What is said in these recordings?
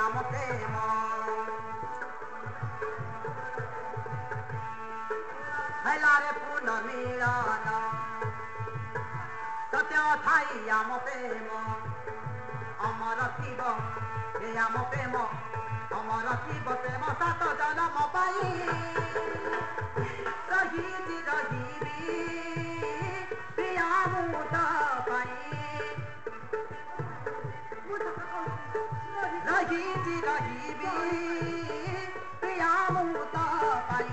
ଆମ ପ୍ରେମ ହେଲାରେ ପୁନର୍ମିଳନ ସତ୍ୟ ଥାଇ ଆମ ପ୍ରେମ ଅମର ଥିବ ଏ ଆମ ପ୍ରେମ ଅମର ଥିବ ପ୍ରେମ ସାତ ଜନମ ପାଇଁ ରହିବି ରହିବି ପ୍ରିୟା ମୁଁ ତ ପାଇଁ ରହିବି ରହିବି ପ୍ରିୟା ମୁଁ ତ ପାଇଁ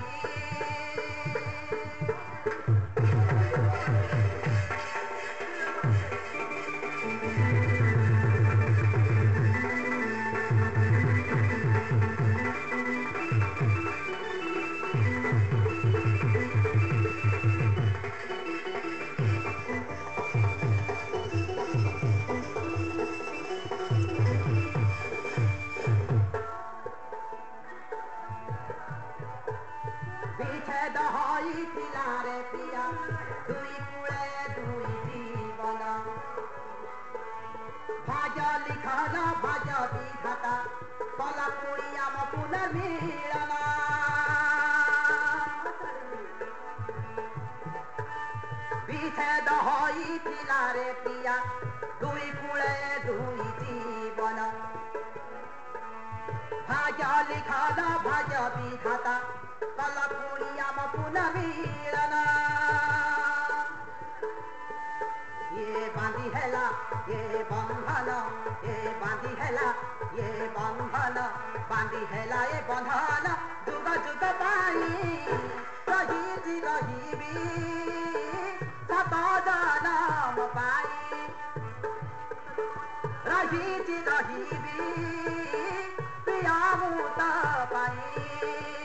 ବିଚ୍ଛେଦ ହୋଇଥିଲା ରେ ପ୍ରିୟା ଦୁଇ କୂଳେ ଦୁଇ ଜୀବନ ଭାଗ୍ୟ ଲିଖନ ଭାଗ୍ୟ ବିଧାତା କଲା ପୁଣି ଆମ ପୁନର୍ମିଳନ ବିଚ୍ଛେଦ ହୋଇଥିଲା ରେ ପ୍ରିୟା ଦୁଇ କୂଳେ ଦୁଇ ଜୀବନ ଭାଗ୍ୟ ଲିଖନ ଭାଗ୍ୟ ବିଧାତା କଲା ପୁଣି ଆମ ପୁନର୍ମିଳନ ଏ ବାନ୍ଧି ହେଲା ଏ ବନ୍ଧନ ଏ ବାନ୍ଧି ହେଲା ଏ ବନ୍ଧନ ବାନ୍ଧି ହେଲା ଏ ବନ୍ଧନ ଯୁଗ ଯୁଗ ପାଇଁ ରହିବି ରହିବି ସାତ ଜନମ ପାଇଁ ରହିବି ରହିବି ପ୍ରିୟା ମୁଁ ତ ପାଇଁ